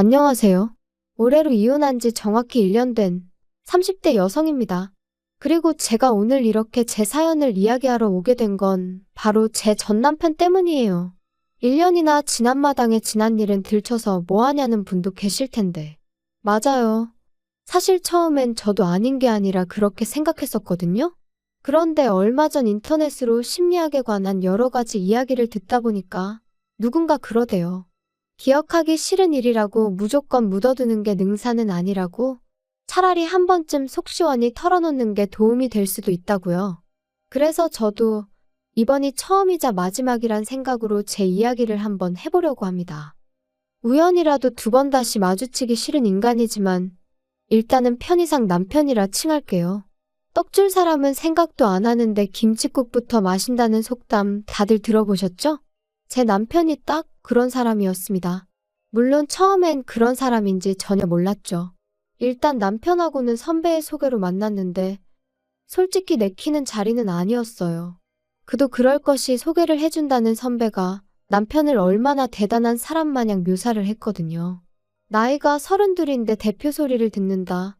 안녕하세요. 올해로 이혼한 지 정확히 1년 된 30대 여성입니다. 그리고 제가 오늘 이렇게 제 사연을 이야기하러 오게 된 건 바로 제 전 남편 때문이에요. 1년이나 지난 마당에 지난 일은 들춰서 뭐 하냐는 분도 계실 텐데. 맞아요. 사실 처음엔 저도 아닌 게 아니라 그렇게 생각했었거든요. 그런데 얼마 전 인터넷으로 심리학에 관한 여러 가지 이야기를 듣다 보니까 누군가 그러대요. 기억하기 싫은 일이라고 무조건 묻어두는 게 능사는 아니라고, 차라리 한 번쯤 속 시원히 털어놓는 게 도움이 될 수도 있다고요. 그래서 저도 이번이 처음이자 마지막이란 생각으로 제 이야기를 한번 해보려고 합니다. 우연이라도 두 번 다시 마주치기 싫은 인간이지만 일단은 편의상 남편이라 칭할게요. 떡줄 사람은 생각도 안 하는데 김칫국부터 마신다는 속담 다들 들어보셨죠? 제 남편이 딱 그런 사람이었습니다. 물론 처음엔 그런 사람인지 전혀 몰랐죠. 일단 남편하고는 선배의 소개로 만났는데 솔직히 내키는 자리는 아니었어요. 그도 그럴 것이 소개를 해준다는 선배가 남편을 얼마나 대단한 사람 마냥 묘사를 했거든요. 나이가 32인데 대표 소리를 듣는다.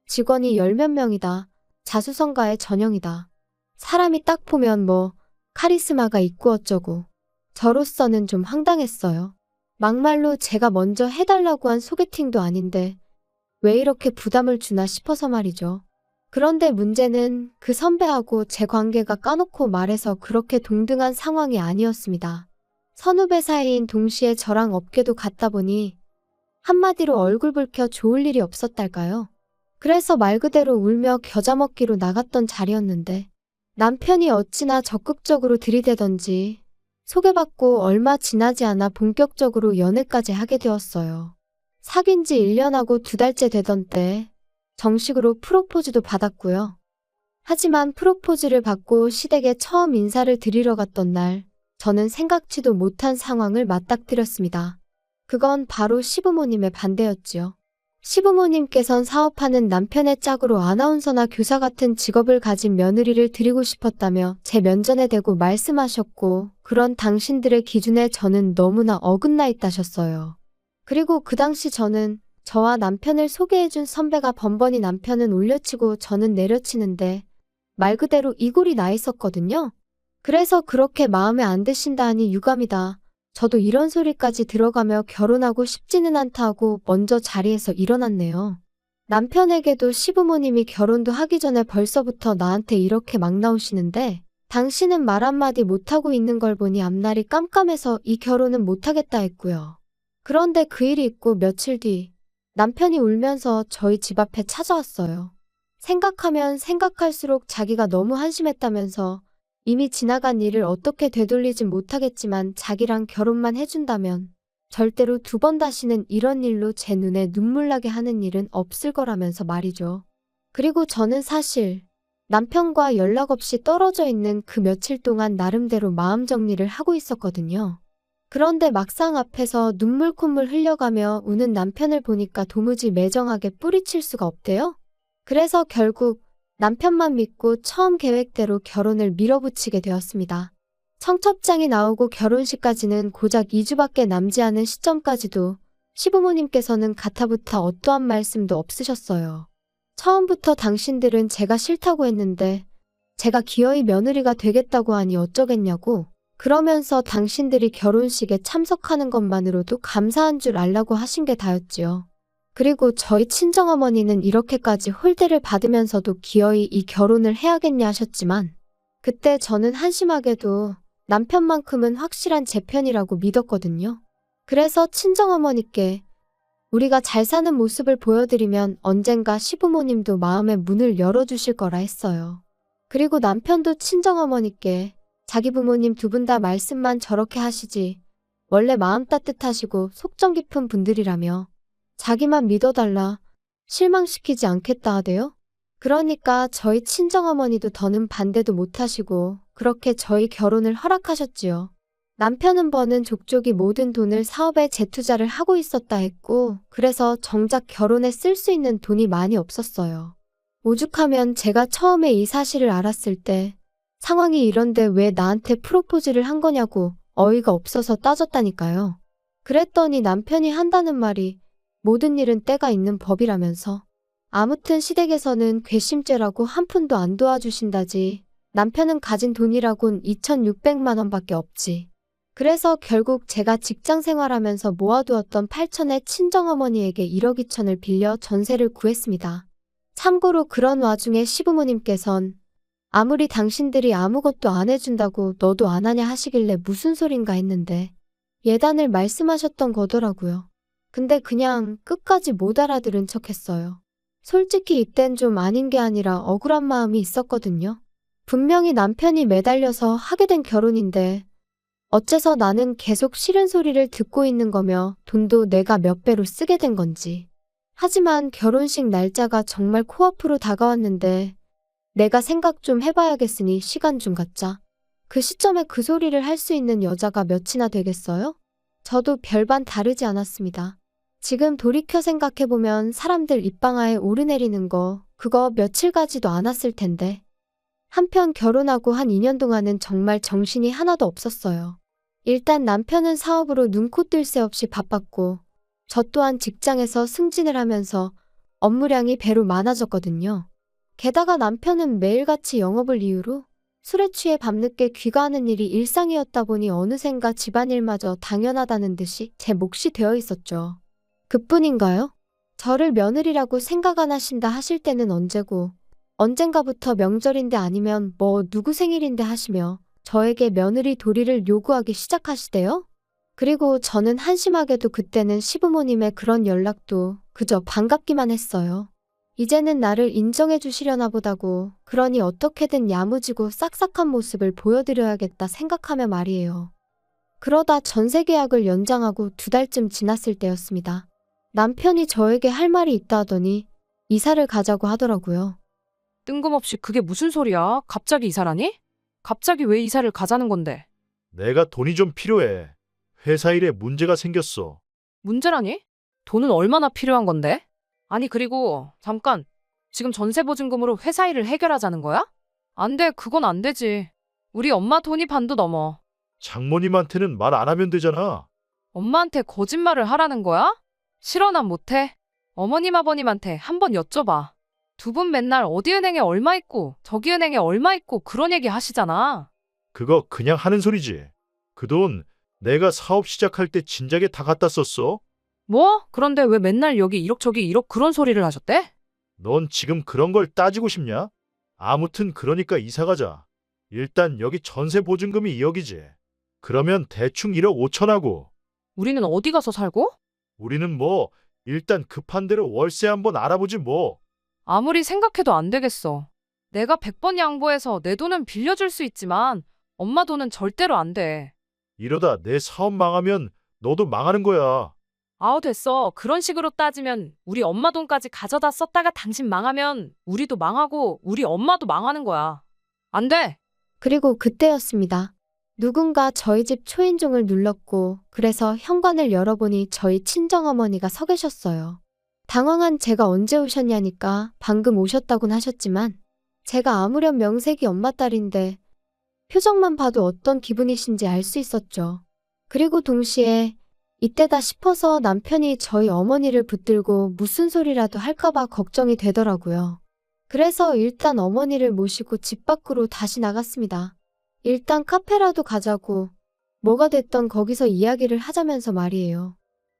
직원이 열 몇 명이다. 자수성가의 전형이다. 사람이 딱 보면 뭐 카리스마가 있고 어쩌고. 저로서는 좀 황당했어요. 막말로 제가 먼저 해달라고 한 소개팅도 아닌데 왜 이렇게 부담을 주나 싶어서 말이죠. 그런데 문제는 그 선배하고 제 관계가 까놓고 말해서 그렇게 동등한 상황이 아니었습니다. 선후배 사이인 동시에 저랑 업계도 같다 보니 한마디로 얼굴 붉혀 좋을 일이 없었달까요? 그래서 말 그대로 울며 겨자 먹기로 나갔던 자리였는데 남편이 어찌나 적극적으로 들이대던지 소개받고 얼마 지나지 않아 본격적으로 연애까지 하게 되었어요. 사귄 지 1년하고 2달째 되던 때 정식으로 프로포즈도 받았고요. 하지만 프로포즈를 받고 시댁에 처음 인사를 드리러 갔던 날 저는 생각지도 못한 상황을 맞닥뜨렸습니다. 그건 바로 시부모님의 반대였지요. 시부모님께선 사업하는 남편의 짝으로 아나운서나 교사 같은 직업을 가진 며느리를 드리고 싶었다며 제 면전에 대고 말씀하셨고, 그런 당신들의 기준에 저는 너무나 어긋나 있다셨어요. 그리고 그 당시 저는 저와 남편을 소개해준 선배가 번번이 남편은 올려치고 저는 내려치는데 말 그대로 이골이 나 있었거든요. 그래서 그렇게 마음에 안 드신다 하니 유감이다. 저도 이런 소리까지 들어가며 결혼하고 싶지는 않다 하고 먼저 자리에서 일어났네요. 남편에게도 시부모님이 결혼도 하기 전에 벌써부터 나한테 이렇게 막 나오시는데 당신은 말 한마디 못하고 있는 걸 보니 앞날이 깜깜해서 이 결혼은 못하겠다 했고요. 그런데 그 일이 있고 며칠 뒤 남편이 울면서 저희 집 앞에 찾아왔어요. 생각하면 생각할수록 자기가 너무 한심했다면서 이미 지나간 일을 어떻게 되돌리진 못하겠지만 자기랑 결혼만 해준다면 절대로 두 번 다시는 이런 일로 제 눈에 눈물 나게 하는 일은 없을 거라면서 말이죠. 그리고 저는 사실 남편과 연락 없이 떨어져 있는 그 며칠 동안 나름대로 마음 정리를 하고 있었거든요. 그런데 막상 앞에서 눈물 콧물 흘려가며 우는 남편을 보니까 도무지 매정하게 뿌리칠 수가 없대요. 그래서 결국 남편만 믿고 처음 계획대로 결혼을 밀어붙이게 되었습니다. 청첩장이 나오고 결혼식까지는 고작 2주밖에 남지 않은 시점까지도 시부모님께서는 가타부타 어떠한 말씀도 없으셨어요. 처음부터 당신들은 제가 싫다고 했는데 제가 기어이 며느리가 되겠다고 하니 어쩌겠냐고, 그러면서 당신들이 결혼식에 참석하는 것만으로도 감사한 줄 알라고 하신 게 다였지요. 그리고 저희 친정어머니는 이렇게까지 홀대를 받으면서도 기어이 이 결혼을 해야겠냐 하셨지만 그때 저는 한심하게도 남편만큼은 확실한 제 편이라고 믿었거든요. 그래서 친정어머니께 우리가 잘 사는 모습을 보여드리면 언젠가 시부모님도 마음의 문을 열어주실 거라 했어요. 그리고 남편도 친정어머니께 자기 부모님 두 분 다 말씀만 저렇게 하시지 원래 마음 따뜻하시고 속정 깊은 분들이라며 자기만 믿어달라, 실망시키지 않겠다 하대요. 그러니까 저희 친정어머니도 더는 반대도 못하시고 그렇게 저희 결혼을 허락하셨지요. 남편은 버는 족족이 모든 돈을 사업에 재투자를 하고 있었다 했고 그래서 정작 결혼에 쓸 수 있는 돈이 많이 없었어요. 오죽하면 제가 처음에 이 사실을 알았을 때 상황이 이런데 왜 나한테 프로포즈를 한 거냐고 어이가 없어서 따졌다니까요. 그랬더니 남편이 한다는 말이 모든 일은 때가 있는 법이라면서. 아무튼 시댁에서는 괘씸죄라고 한 푼도 안 도와주신다지. 남편은 가진 돈이라곤 2,600만 원밖에 없지. 그래서 결국 제가 직장 생활하면서 모아두었던 8천에 친정어머니에게 1억 2천을 빌려 전세를 구했습니다. 참고로 그런 와중에 시부모님께선 아무리 당신들이 아무것도 안 해준다고 너도 안 하냐 하시길래 무슨 소린가 했는데 예단을 말씀하셨던 거더라고요. 근데 그냥 끝까지 못 알아들은 척 했어요. 솔직히 이땐 좀 아닌 게 아니라 억울한 마음이 있었거든요. 분명히 남편이 매달려서 하게 된 결혼인데 어째서 나는 계속 싫은 소리를 듣고 있는 거며 돈도 내가 몇 배로 쓰게 된 건지. 하지만 결혼식 날짜가 정말 코앞으로 다가왔는데 내가 생각 좀 해봐야겠으니 시간 좀 갖자. 그 시점에 그 소리를 할 수 있는 여자가 몇이나 되겠어요? 저도 별반 다르지 않았습니다. 지금 돌이켜 생각해보면 사람들 입방아에 오르내리는 거 그거 며칠 가지도 않았을 텐데. 한편 결혼하고 한 2년 동안은 정말 정신이 하나도 없었어요. 일단 남편은 사업으로 눈코 뜰 새 없이 바빴고 저 또한 직장에서 승진을 하면서 업무량이 배로 많아졌거든요. 게다가 남편은 매일같이 영업을 이유로 술에 취해 밤늦게 귀가하는 일이 일상이었다 보니 어느샌가 집안일마저 당연하다는 듯이 제 몫이 되어 있었죠. 그뿐인가요? 저를 며느리라고 생각 안 하신다 하실 때는 언제고 언젠가부터 명절인데 아니면 뭐 누구 생일인데 하시며 저에게 며느리 도리를 요구하기 시작하시대요? 그리고 저는 한심하게도 그때는 시부모님의 그런 연락도 그저 반갑기만 했어요. 이제는 나를 인정해 주시려나 보다고 그러니 어떻게든 야무지고 싹싹한 모습을 보여드려야겠다 생각하며 말이에요. 그러다 전세 계약을 연장하고 2달쯤 지났을 때였습니다. 남편이 저에게 할 말이 있다 하더니 이사를 가자고 하더라고요. 뜬금없이 그게 무슨 소리야? 갑자기 이사라니? 갑자기 왜 이사를 가자는 건데? 내가 돈이 좀 필요해. 회사 일에 문제가 생겼어. 문제라니? 돈은 얼마나 필요한 건데? 아니 그리고 잠깐, 지금 전세보증금으로 회사 일을 해결하자는 거야? 안 돼, 그건 안 되지. 우리 엄마 돈이 반도 넘어. 장모님한테는 말 안 하면 되잖아. 엄마한테 거짓말을 하라는 거야? 싫어, 난 못해. 어머님 아버님한테 한번 여쭤봐. 두 분 맨날 어디 은행에 얼마 있고 저기 은행에 얼마 있고 그런 얘기 하시잖아. 그거 그냥 하는 소리지. 그 돈 내가 사업 시작할 때 진작에 다 갖다 썼어. 뭐? 그런데 왜 맨날 여기 1억 저기 1억 그런 소리를 하셨대? 넌 지금 그런 걸 따지고 싶냐? 아무튼 그러니까 이사 가자. 일단 여기 전세 보증금이 2억이지. 그러면 대충 1억 5천하고. 우리는 어디 가서 살고? 우리는 뭐 일단 급한 대로 월세 한번 알아보지 뭐. 아무리 생각해도 안 되겠어. 내가 100번 양보해서 내 돈은 빌려줄 수 있지만 엄마 돈은 절대로 안 돼. 이러다 내 사업 망하면 너도 망하는 거야. 아우 됐어. 그런 식으로 따지면 우리 엄마 돈까지 가져다 썼다가 당신 망하면 우리도 망하고 우리 엄마도 망하는 거야. 안 돼. 그리고 그때였습니다. 누군가 저희 집 초인종을 눌렀고 그래서 현관을 열어보니 저희 친정어머니가 서 계셨어요. 당황한 제가 언제 오셨냐니까 방금 오셨다곤 하셨지만 제가 아무렴 명색이 엄마 딸인데 표정만 봐도 어떤 기분이신지 알 수 있었죠. 그리고 동시에 이때다 싶어서 남편이 저희 어머니를 붙들고 무슨 소리라도 할까봐 걱정이 되더라고요. 그래서 일단 어머니를 모시고 집 밖으로 다시 나갔습니다. 일단 카페라도 가자고 뭐가 됐던 거기서 이야기를 하자면서 말이에요.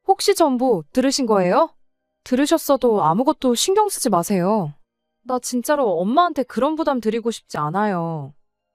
혹시 전부 들으신 거예요? 들으셨어도 아무것도 신경 쓰지 마세요. 나 진짜로 엄마한테 그런 부담 드리고 싶지 않아요.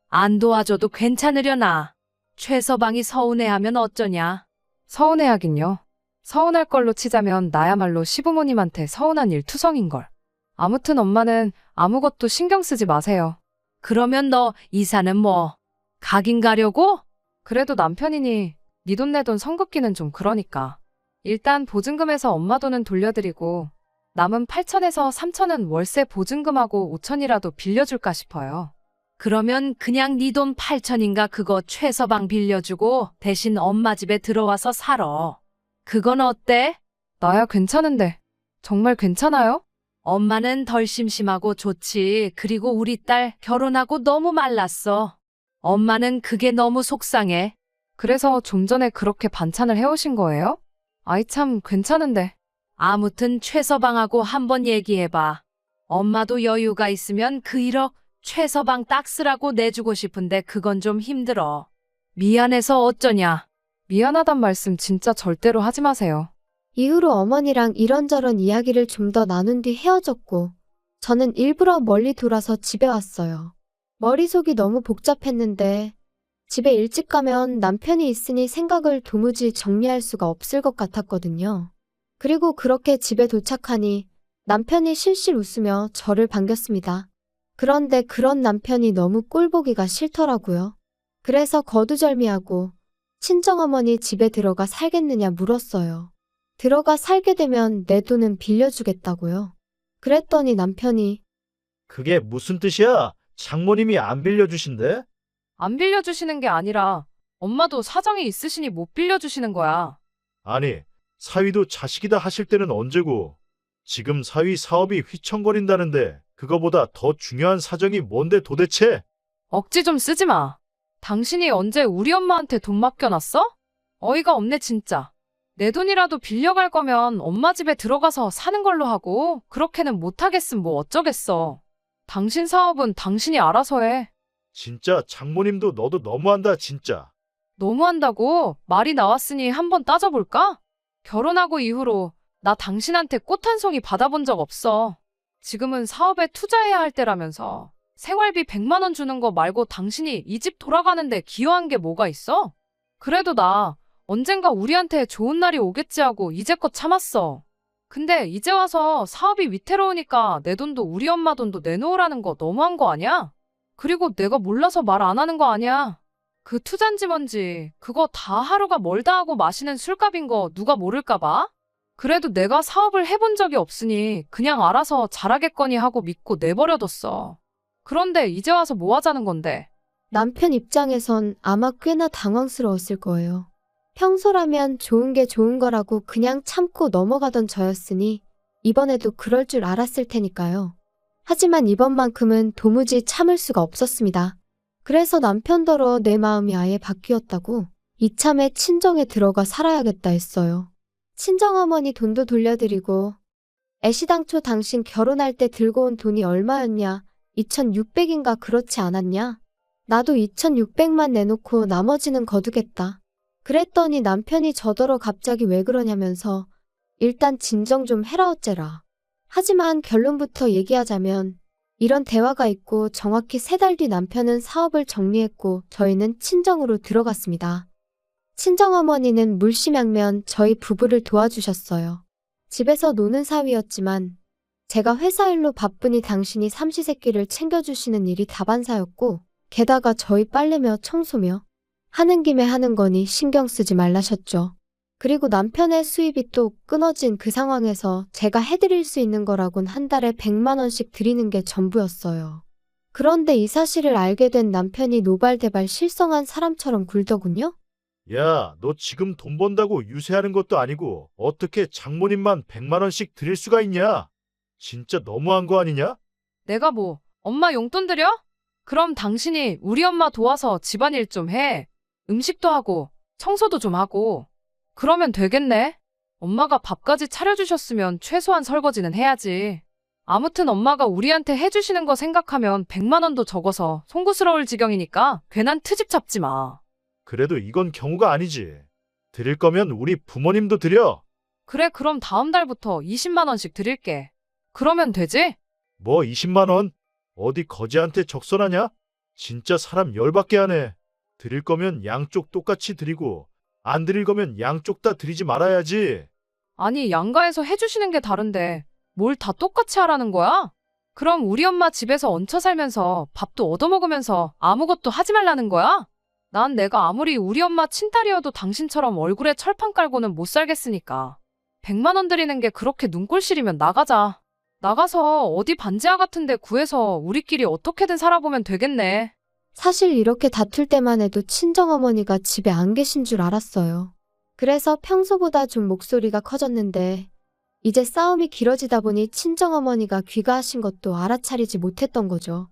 안 도와줘도 괜찮으려나. 최서방이 서운해하면 어쩌냐. 서운해하긴요. 서운할 걸로 치자면 나야말로 시부모님한테 서운한 일투성인걸. 아무튼 엄마는 아무것도 신경 쓰지 마세요. 그러면 너 이사는 뭐? 가긴 가려고? 그래도 남편이니 네 돈 내 돈 성급기는 좀 그러니까. 일단 보증금에서 엄마 돈은 돌려드리고 남은 8천에서 3천은 월세 보증금하고 5천이라도 빌려줄까 싶어요. 그러면 그냥 네 돈 8천인가 그거 최서방 빌려주고 대신 엄마 집에 들어와서 살아. 그건 어때? 나야 괜찮은데. 정말 괜찮아요? 엄마는 덜 심심하고 좋지. 그리고 우리 딸 결혼하고 너무 말랐어. 엄마는 그게 너무 속상해. 그래서 좀 전에 그렇게 반찬을 해오신 거예요? 아이 참 괜찮은데. 아무튼 최서방하고 한번 얘기해봐. 엄마도 여유가 있으면 그 1억 최서방 딱 쓰라고 내주고 싶은데 그건 좀 힘들어. 미안해서 어쩌냐. 미안하단 말씀 진짜 절대로 하지 마세요. 이후로 어머니랑 이런저런 이야기를 좀 더 나눈 뒤 헤어졌고, 저는 일부러 멀리 돌아서 집에 왔어요. 머릿속이 너무 복잡했는데, 집에 일찍 가면 남편이 있으니 생각을 도무지 정리할 수가 없을 것 같았거든요. 그리고 그렇게 집에 도착하니 남편이 실실 웃으며 저를 반겼습니다. 그런데 그런 남편이 너무 꼴보기가 싫더라고요. 그래서 거두절미하고 친정어머니 집에 들어가 살겠느냐 물었어요. 들어가 살게 되면 내 돈은 빌려주겠다고요. 그랬더니 남편이 그게 무슨 뜻이야? 장모님이 안 빌려주신대? 안 빌려주시는 게 아니라 엄마도 사정이 있으시니 못 빌려주시는 거야. 아니, 사위도 자식이다 하실 때는 언제고? 지금 사위 사업이 휘청거린다는데 그거보다 더 중요한 사정이 뭔데 도대체? 억지 좀 쓰지 마. 당신이 언제 우리 엄마한테 돈 맡겨놨어? 어이가 없네 진짜. 내 돈이라도 빌려갈 거면 엄마 집에 들어가서 사는 걸로 하고 그렇게는 못하겠음 뭐 어쩌겠어. 당신 사업은 당신이 알아서 해. 진짜 장모님도 너도 너무한다 진짜. 너무한다고? 말이 나왔으니 한번 따져볼까? 결혼하고 이후로 나 당신한테 꽃 한 송이 받아본 적 없어. 지금은 사업에 투자해야 할 때라면서 생활비 100만 원 주는 거 말고 당신이 이 집 돌아가는데 기여한 게 뭐가 있어? 그래도 나 언젠가 우리한테 좋은 날이 오겠지 하고 이제껏 참았어. 근데 이제 와서 사업이 위태로우니까 내 돈도 우리 엄마 돈도 내놓으라는 거 너무한 거 아니야? 그리고 내가 몰라서 말 안 하는 거 아니야? 그 투잔지 뭔지 그거 다 하루가 멀다 하고 마시는 술값인 거 누가 모를까 봐? 그래도 내가 사업을 해본 적이 없으니 그냥 알아서 잘하겠거니 하고 믿고 내버려뒀어. 그런데 이제 와서 뭐 하자는 건데? 남편 입장에선 아마 꽤나 당황스러웠을 거예요. 평소라면 좋은 게 좋은 거라고 그냥 참고 넘어가던 저였으니 이번에도 그럴 줄 알았을 테니까요. 하지만 이번만큼은 도무지 참을 수가 없었습니다. 그래서 남편더러 내 마음이 아예 바뀌었다고 이참에 친정에 들어가 살아야겠다 했어요. 친정어머니 돈도 돌려드리고 애시당초 당신 결혼할 때 들고 온 돈이 얼마였냐? 2,600인가 그렇지 않았냐? 나도 2,600만 내놓고 나머지는 거두겠다. 그랬더니 남편이 저더러 갑자기 왜 그러냐면서 일단 진정 좀 해라 어째라. 하지만 결론부터 얘기하자면 이런 대화가 있고 정확히 3달 뒤 남편은 사업을 정리했고 저희는 친정으로 들어갔습니다. 친정어머니는 물심양면 저희 부부를 도와주셨어요. 집에서 노는 사위였지만 제가 회사 일로 바쁘니 당신이 삼시세끼를 챙겨주시는 일이 다반사였고 게다가 저희 빨래며 청소며 하는 김에 하는 거니 신경 쓰지 말라셨죠. 그리고 남편의 수입이 또 끊어진 그 상황에서 제가 해드릴 수 있는 거라곤 한 달에 100만 원씩 드리는 게 전부였어요. 그런데 이 사실을 알게 된 남편이 노발대발 실성한 사람처럼 굴더군요. 야, 너 지금 돈 번다고 유세하는 것도 아니고 어떻게 장모님만 100만 원씩 드릴 수가 있냐? 진짜 너무한 거 아니냐? 내가 뭐 엄마 용돈 드려? 그럼 당신이 우리 엄마 도와서 집안일 좀 해. 음식도 하고 청소도 좀 하고. 그러면 되겠네. 엄마가 밥까지 차려주셨으면 최소한 설거지는 해야지. 아무튼 엄마가 우리한테 해주시는 거 생각하면 100만 원도 적어서 송구스러울 지경이니까 괜한 트집 잡지 마. 그래도 이건 경우가 아니지. 드릴 거면 우리 부모님도 드려. 그래 그럼 다음 달부터 20만 원씩 드릴게. 그러면 되지? 뭐 20만 원? 어디 거지한테 적선하냐? 진짜 사람 열받게 하네. 드릴 거면 양쪽 똑같이 드리고 안 드릴 거면 양쪽 다 드리지 말아야지. 아니 양가에서 해주시는 게 다른데 뭘 다 똑같이 하라는 거야? 그럼 우리 엄마 집에서 얹혀 살면서 밥도 얻어먹으면서 아무것도 하지 말라는 거야? 난 내가 아무리 우리 엄마 친딸이어도 당신처럼 얼굴에 철판 깔고는 못 살겠으니까. 100만 원 드리는 게 그렇게 눈꼴 시리면 나가자. 나가서 어디 반지하 같은 데 구해서 우리끼리 어떻게든 살아보면 되겠네. 사실 이렇게 다툴 때만 해도 친정어머니가 집에 안 계신 줄 알았어요. 그래서 평소보다 좀 목소리가 커졌는데 이제 싸움이 길어지다 보니 친정어머니가 귀가하신 것도 알아차리지 못했던 거죠.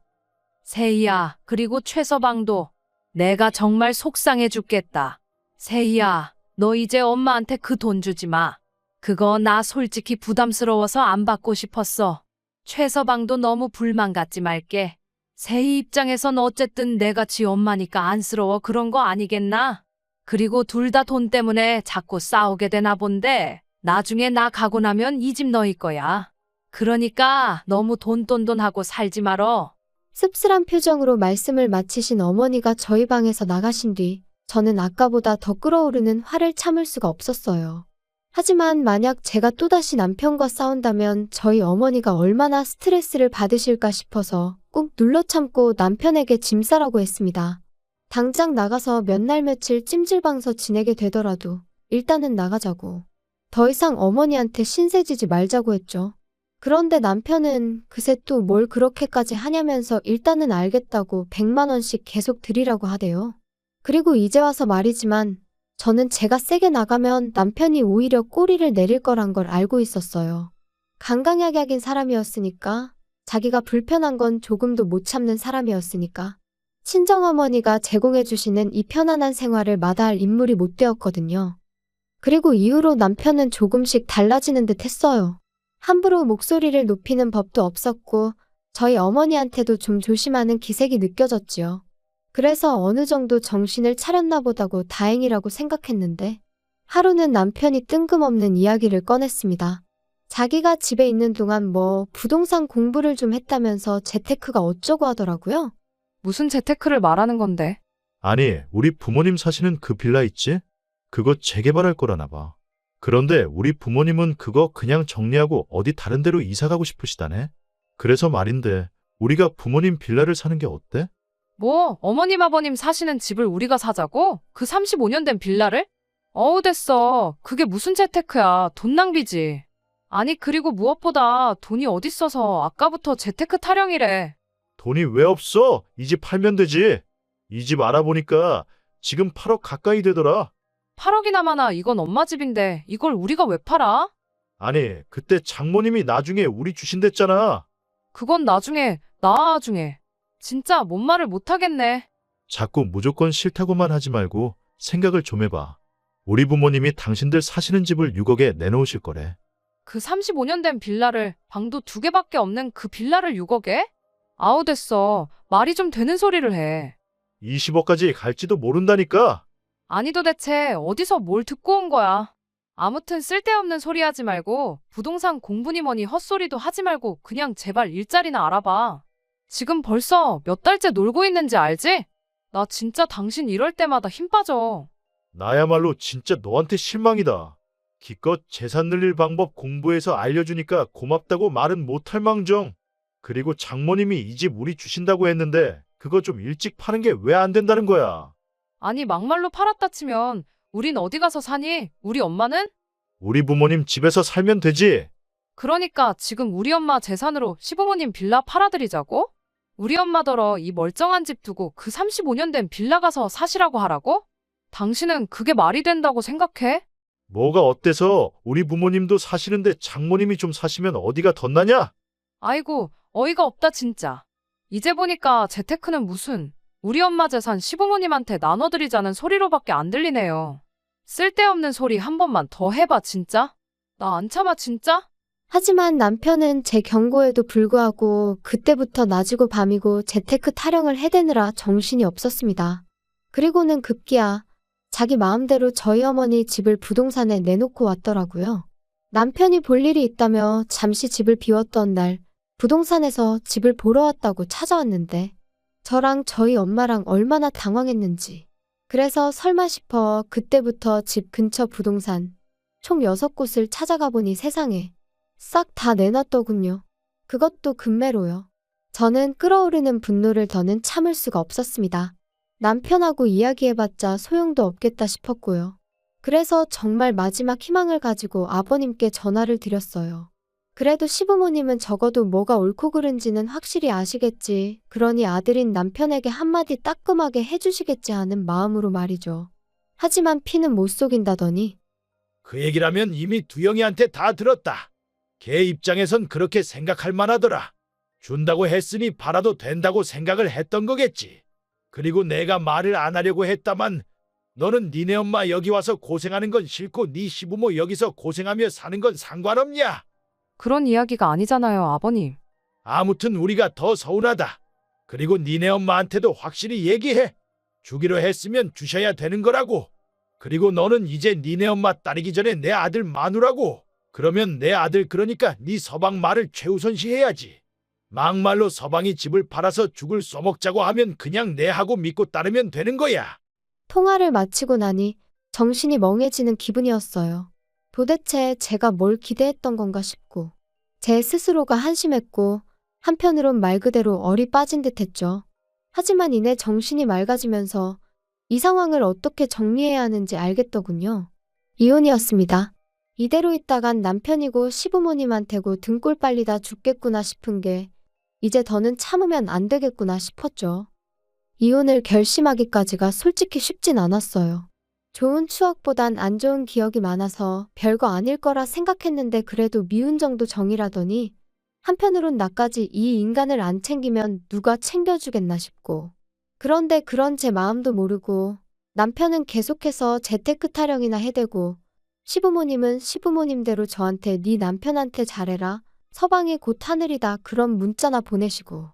세희야, 그리고 최서방도 내가 정말 속상해 죽겠다. 세희야, 너 이제 엄마한테 그 돈 주지 마. 그거 나 솔직히 부담스러워서 안 받고 싶었어. 최서방도 너무 불만 갖지 말게. 세희 입장에선 어쨌든 내가 지 엄마니까 안쓰러워 그런 거 아니겠나? 그리고 둘 다 돈 때문에 자꾸 싸우게 되나 본데 나중에 나 가고 나면 이 집 너희 거야. 그러니까 너무 돈돈돈하고 살지 말어. 씁쓸한 표정으로 말씀을 마치신 어머니가 저희 방에서 나가신 뒤 저는 아까보다 더 끓어오르는 화를 참을 수가 없었어요. 하지만 만약 제가 또다시 남편과 싸운다면 저희 어머니가 얼마나 스트레스를 받으실까 싶어서 꾹 눌러 참고 남편에게 짐 싸라고 했습니다. 당장 나가서 몇 날 며칠 찜질방서 지내게 되더라도 일단은 나가자고. 더 이상 어머니한테 신세지지 말자고 했죠. 그런데 남편은 그새 또 뭘 그렇게까지 하냐면서 일단은 알겠다고 100만 원씩 계속 드리라고 하대요. 그리고 이제 와서 말이지만 저는 제가 세게 나가면 남편이 오히려 꼬리를 내릴 거란 걸 알고 있었어요. 강강약약인 사람이었으니까, 자기가 불편한 건 조금도 못 참는 사람이었으니까, 친정어머니가 제공해주시는 이 편안한 생활을 마다할 인물이 못 되었거든요. 그리고 이후로 남편은 조금씩 달라지는 듯 했어요. 함부로 목소리를 높이는 법도 없었고 저희 어머니한테도 좀 조심하는 기색이 느껴졌지요. 그래서 어느 정도 정신을 차렸나 보다고 다행이라고 생각했는데 하루는 남편이 뜬금없는 이야기를 꺼냈습니다. 자기가 집에 있는 동안 부동산 공부를 좀 했다면서 재테크가 어쩌고 하더라고요. 무슨 재테크를 말하는 건데? 아니, 우리 부모님 사시는 그 빌라 있지? 그거 재개발할 거라나 봐. 그런데 우리 부모님은 그거 그냥 정리하고 어디 다른 데로 이사 가고 싶으시다네. 그래서 말인데 우리가 부모님 빌라를 사는 게 어때? 뭐 어머님 아버님 사시는 집을 우리가 사자고? 그 35년 된 빌라를? 어우 됐어. 그게 무슨 재테크야. 돈 낭비지. 아니 그리고 무엇보다 돈이 어딨어서 아까부터 재테크 타령이래. 돈이 왜 없어? 이 집 팔면 되지. 이 집 알아보니까 지금 8억 가까이 되더라. 8억이나 많아. 이건 엄마 집인데 이걸 우리가 왜 팔아? 아니, 그때 장모님이 나중에 우리 주신댔잖아. 그건 나중에 진짜 뭔 말을 못하겠네. 자꾸 무조건 싫다고만 하지 말고 생각을 좀 해봐. 우리 부모님이 당신들 사시는 집을 6억에 내놓으실 거래. 그 35년 된 빌라를 방도 2개밖에 없는 그 빌라를 6억에? 아우 됐어. 말이 좀 되는 소리를 해. 20억까지 갈지도 모른다니까. 아니 도대체 어디서 뭘 듣고 온 거야. 아무튼 쓸데없는 소리 하지 말고 부동산 공부니 뭐니 헛소리도 하지 말고 그냥 제발 일자리나 알아봐. 지금 벌써 몇 달째 놀고 있는지 알지? 나 진짜 당신 이럴 때마다 힘 빠져. 나야말로 진짜 너한테 실망이다. 기껏 재산 늘릴 방법 공부해서 알려주니까 고맙다고 말은 못할 망정. 그리고 장모님이 이 집 우리 주신다고 했는데 그거 좀 일찍 파는 게 왜 안 된다는 거야. 아니 막말로 팔았다 치면 우린 어디 가서 사니? 우리 엄마는? 우리 부모님 집에서 살면 되지. 그러니까 지금 우리 엄마 재산으로 시부모님 빌라 팔아드리자고? 우리 엄마더러 이 멀쩡한 집 두고 그 35년 된 빌라 가서 사시라고 하라고? 당신은 그게 말이 된다고 생각해? 뭐가 어때서 우리 부모님도 사시는데 장모님이 좀 사시면 어디가 덧나냐? 아이고 어이가 없다 진짜. 이제 보니까 재테크는 무슨 우리 엄마 재산 시부모님한테 나눠드리자는 소리로밖에 안 들리네요. 쓸데없는 소리 한 번만 더 해봐 진짜. 나 안 참아 진짜. 하지만 남편은 제 경고에도 불구하고 그때부터 낮이고 밤이고 재테크 타령을 해대느라 정신이 없었습니다. 그리고는 급기야 자기 마음대로 저희 어머니 집을 부동산에 내놓고 왔더라고요. 남편이 볼 일이 있다며 잠시 집을 비웠던 날 부동산에서 집을 보러 왔다고 찾아왔는데 저랑 저희 엄마랑 얼마나 당황했는지. 그래서 설마 싶어 그때부터 집 근처 부동산 총 6곳을 찾아가 보니 세상에 싹 다 내놨더군요. 그것도 금매로요. 저는 끓어오르는 분노를 더는 참을 수가 없었습니다. 남편하고 이야기해봤자 소용도 없겠다 싶었고요. 그래서 정말 마지막 희망을 가지고 아버님께 전화를 드렸어요. 그래도 시부모님은 적어도 뭐가 옳고 그른지는 확실히 아시겠지. 그러니 아들인 남편에게 한마디 따끔하게 해주시겠지 하는 마음으로 말이죠. 하지만 피는 못 속인다더니 그 얘기라면 이미 두영이한테 다 들었다. 걔 입장에선 그렇게 생각할 만하더라. 준다고 했으니 팔아도 된다고 생각을 했던 거겠지. 그리고 내가 말을 안 하려고 했다만 너는 니네 엄마 여기 와서 고생하는 건 싫고 네 시부모 여기서 고생하며 사는 건 상관없냐? 그런 이야기가 아니잖아요, 아버님. 아무튼 우리가 더 서운하다. 그리고 니네 엄마한테도 확실히 얘기해. 주기로 했으면 주셔야 되는 거라고. 그리고 너는 이제 니네 엄마 따르기 전에 내 아들 마누라고. 그러면 내 아들 그러니까 네 서방 말을 최우선시해야지. 막말로 서방이 집을 팔아서 죽을 써먹자고 하면 그냥 내 하고 믿고 따르면 되는 거야. 통화를 마치고 나니 정신이 멍해지는 기분이었어요. 도대체 제가 뭘 기대했던 건가 싶고 제 스스로가 한심했고 한편으론 말 그대로 얼이 빠진 듯했죠. 하지만 이내 정신이 맑아지면서 이 상황을 어떻게 정리해야 하는지 알겠더군요. 이혼이었습니다. 이대로 있다간 남편이고 시부모님한테고 등골 빨리다 죽겠구나 싶은 게 이제 더는 참으면 안 되겠구나 싶었죠. 이혼을 결심하기까지가 솔직히 쉽진 않았어요. 좋은 추억보단 안 좋은 기억이 많아서 별거 아닐 거라 생각했는데 그래도 미운 정도 정이라더니 한편으론 나까지 이 인간을 안 챙기면 누가 챙겨주겠나 싶고 그런데 그런 제 마음도 모르고 남편은 계속해서 재테크 타령이나 해대고 시부모님은 시부모님대로 저한테 네 남편한테 잘해라 서방이 곧 하늘이다 그런 문자나 보내시고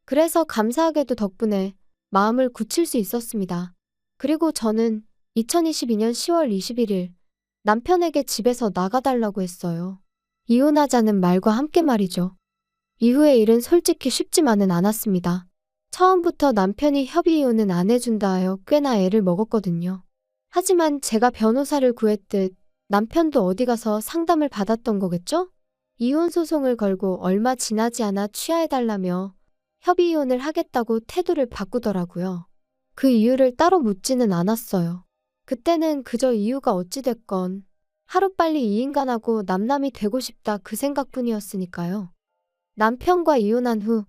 그래서 감사하게도 덕분에 마음을 굳힐 수 있었습니다. 그리고 저는 2022년 10월 21일 남편에게 집에서 나가달라고 했어요. 이혼하자는 말과 함께 말이죠. 이후의 일은 솔직히 쉽지만은 않았습니다. 처음부터 남편이 협의 이혼은 안 해준다 하여 꽤나 애를 먹었거든요. 하지만 제가 변호사를 구했듯 남편도 어디 가서 상담을 받았던 거겠죠? 이혼 소송을 걸고 얼마 지나지 않아 취하해달라며 협의 이혼을 하겠다고 태도를 바꾸더라고요. 그 이유를 따로 묻지는 않았어요. 그때는 그저 이유가 어찌됐건 하루빨리 이 인간하고 남남이 되고 싶다 그 생각뿐이었으니까요. 남편과 이혼한 후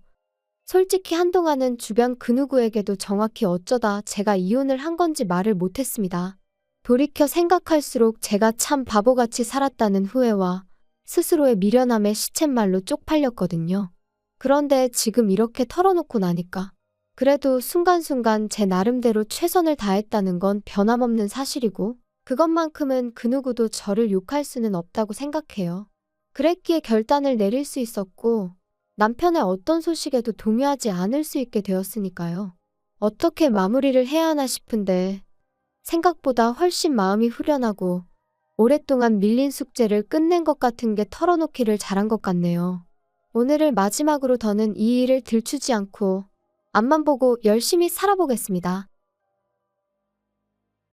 솔직히 한동안은 주변 그 누구에게도 정확히 어쩌다 제가 이혼을 한 건지 말을 못했습니다. 돌이켜 생각할수록 제가 참 바보같이 살았다는 후회와 스스로의 미련함에 시쳇말로 쪽팔렸거든요. 그런데 지금 이렇게 털어놓고 나니까 그래도 순간순간 제 나름대로 최선을 다했다는 건 변함없는 사실이고 그것만큼은 그 누구도 저를 욕할 수는 없다고 생각해요. 그랬기에 결단을 내릴 수 있었고 남편의 어떤 소식에도 동요하지 않을 수 있게 되었으니까요. 어떻게 마무리를 해야 하나 싶은데 생각보다 훨씬 마음이 후련하고 오랫동안 밀린 숙제를 끝낸 것 같은 게 털어놓기를 잘한 것 같네요. 오늘을 마지막으로 더는 이 일을 들추지 않고 앞만 보고 열심히 살아보겠습니다.